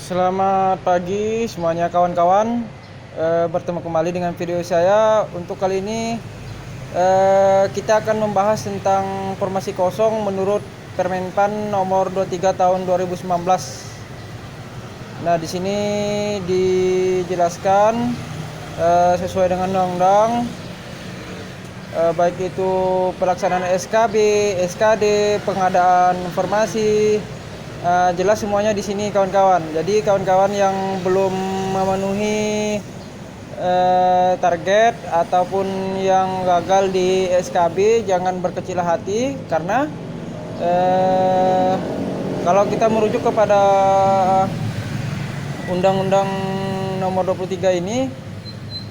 Selamat pagi semuanya kawan-kawan. Bertemu kembali dengan video saya. Untuk kali ini kita akan membahas tentang formasi kosong menurut Permenpan nomor 23 tahun 2019. Nah, di sini dijelaskan sesuai dengan undang-undang, baik itu pelaksanaan SKB, SKD, pengadaan formasi. Jelas semuanya di sini kawan-kawan. Jadi kawan-kawan yang belum memenuhi target ataupun yang gagal di SKB jangan berkecil hati, karena kalau kita merujuk kepada Undang-Undang nomor 23 ini,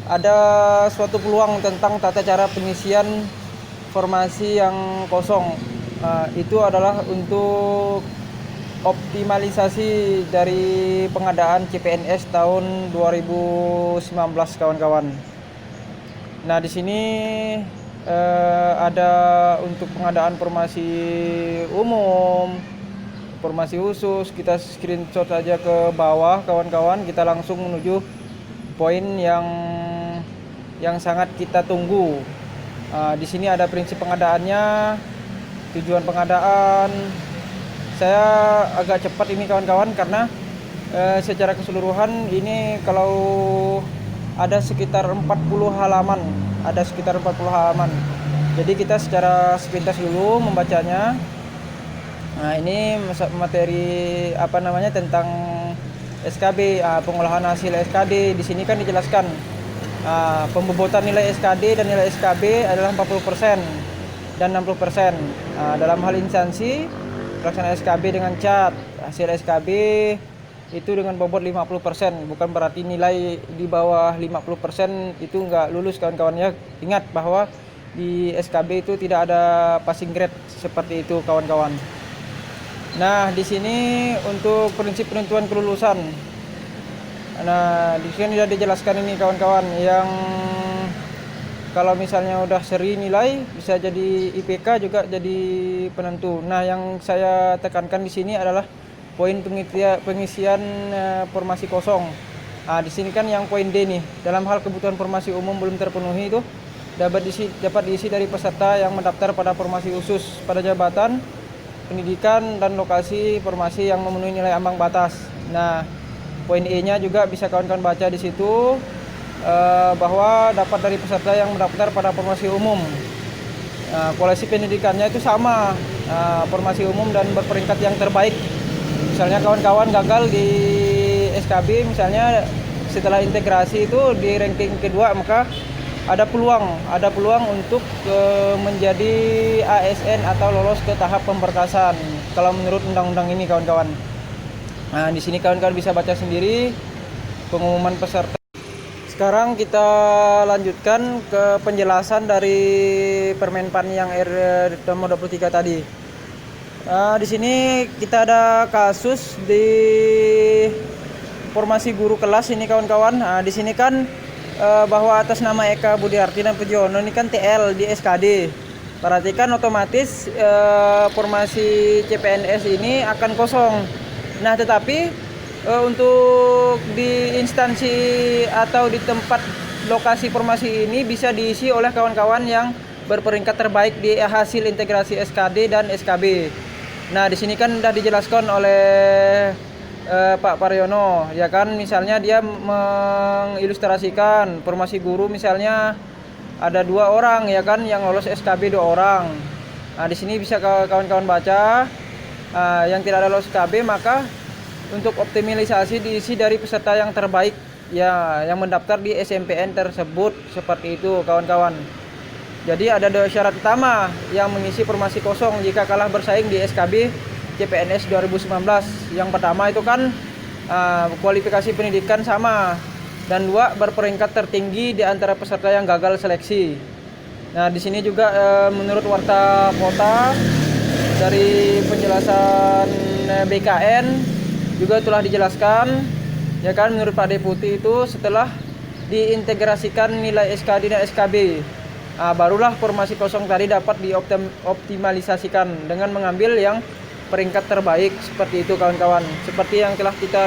ada suatu peluang tentang tata cara pengisian formasi yang kosong. Itu adalah untuk optimalisasi dari pengadaan CPNS tahun 2019 kawan-kawan. Nah, di sini ada untuk pengadaan formasi umum, formasi khusus. Kita screenshot saja ke bawah kawan-kawan, kita langsung menuju poin yang sangat kita tunggu. Di sini ada prinsip pengadaannya, tujuan pengadaan. Saya agak cepat ini kawan-kawan karena secara keseluruhan ini kalau ada sekitar 40 halaman. Jadi kita secara sepintas dulu membacanya. Nah, ini materi tentang SKB, pengolahan hasil SKD. Di sini kan dijelaskan pembobotan nilai SKD dan nilai SKB adalah 40% dan 60%. Dalam hal instansi pelaksanaan SKB dengan cat, hasil SKB itu dengan bobot 50%. Bukan berarti nilai di bawah 50% itu nggak lulus kawan-kawannya. Ingat bahwa di SKB itu tidak ada passing grade seperti itu kawan-kawan. Nah, di sini untuk prinsip penentuan kelulusan. Nah, di sini sudah dijelaskan ini kawan-kawan, yang kalau misalnya udah seri nilai bisa jadi IPK juga jadi penentu. Nah, yang saya tekankan di sini adalah poin pengisian formasi kosong. Di sini kan yang poin D nih, dalam hal kebutuhan formasi umum belum terpenuhi itu dapat diisi dari peserta yang mendaftar pada formasi khusus pada jabatan pendidikan dan lokasi formasi yang memenuhi nilai ambang batas. Nah, poin E-nya juga bisa kawan-kawan baca di situ, bahwa dapat dari peserta yang mendaftar pada formasi umum. Koleksi pendidikannya itu sama, formasi umum dan berperingkat yang terbaik. Misalnya kawan-kawan gagal di SKB, misalnya setelah integrasi itu di ranking kedua, maka ada peluang untuk menjadi ASN atau lolos ke tahap pemberkasan kalau menurut undang-undang ini kawan-kawan. Nah, di sini kawan-kawan bisa baca sendiri pengumuman peserta. Sekarang kita lanjutkan ke penjelasan dari Permenpan yang nomor 23 tadi. Di sini kita ada kasus di formasi guru kelas ini kawan-kawan. Di sini kan bahwa atas nama Eka Budiarti dan Pujono ini kan TL di SKD. Berarti kan otomatis formasi CPNS ini akan kosong. Nah, tetapi untuk di instansi atau di tempat lokasi formasi ini bisa diisi oleh kawan-kawan yang berperingkat terbaik di hasil integrasi SKD dan SKB. Nah, di sini kan sudah dijelaskan oleh Pak Paryono, ya kan, misalnya dia mengilustrasikan formasi guru, misalnya ada 2 orang ya kan yang lolos SKB 2 orang. Nah, di sini bisa kawan-kawan baca, yang tidak ada lolos SKB maka untuk optimalisasi diisi dari peserta yang terbaik ya, yang mendaftar di SMPN tersebut, seperti itu kawan-kawan. Jadi ada 2 syarat utama yang mengisi formasi kosong jika kalah bersaing di SKB CPNS 2019. Yang pertama itu kan kualifikasi pendidikan sama, dan 2 berperingkat tertinggi di antara peserta yang gagal seleksi. Nah, di sini juga menurut warta kota dari penjelasan BKN juga telah dijelaskan ya kan, menurut Pak Deputi itu setelah diintegrasikan nilai SKD dan SKB, barulah formasi kosong tadi dapat dioptimalisasikan dengan mengambil yang peringkat terbaik, seperti itu kawan-kawan. Seperti yang telah kita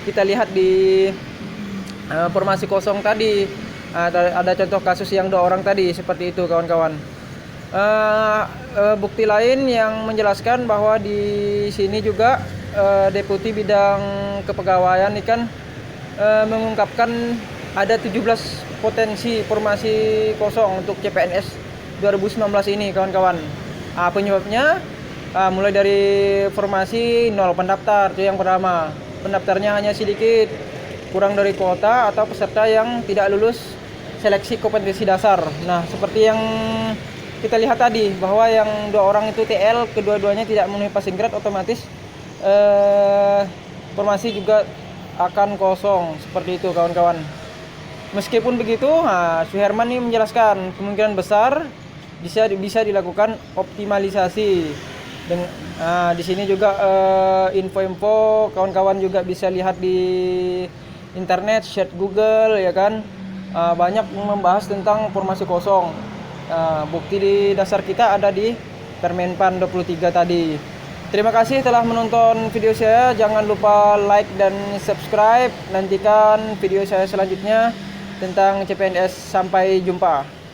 kita lihat di formasi kosong tadi. Ada contoh kasus yang 2 orang tadi seperti itu kawan-kawan. Bukti lain yang menjelaskan bahwa di sini juga Deputi Bidang Kepegawaian ini kan mengungkapkan ada 17 potensi formasi kosong untuk CPNS 2019 ini kawan-kawan. Penyebabnya mulai dari formasi 0 pendaftar, itu yang pertama. Pendaftarnya hanya sedikit, kurang dari kuota, atau peserta yang tidak lulus seleksi kompetensi dasar. Nah, seperti yang kita lihat tadi, bahwa yang 2 orang itu TL, kedua-duanya tidak memenuhi passing grade, otomatis formasi juga akan kosong. Seperti itu kawan-kawan. Meskipun begitu, Suherman ini menjelaskan kemungkinan besar bisa dilakukan optimalisasi. Di sini juga info-info kawan-kawan juga bisa lihat di internet, chat Google ya kan. Banyak membahas tentang formasi kosong. Bukti di dasar kita ada di Permenpan 23 tadi. Terima kasih telah menonton video saya. Jangan lupa like dan subscribe. Nantikan video saya selanjutnya tentang CPNS. Sampai jumpa.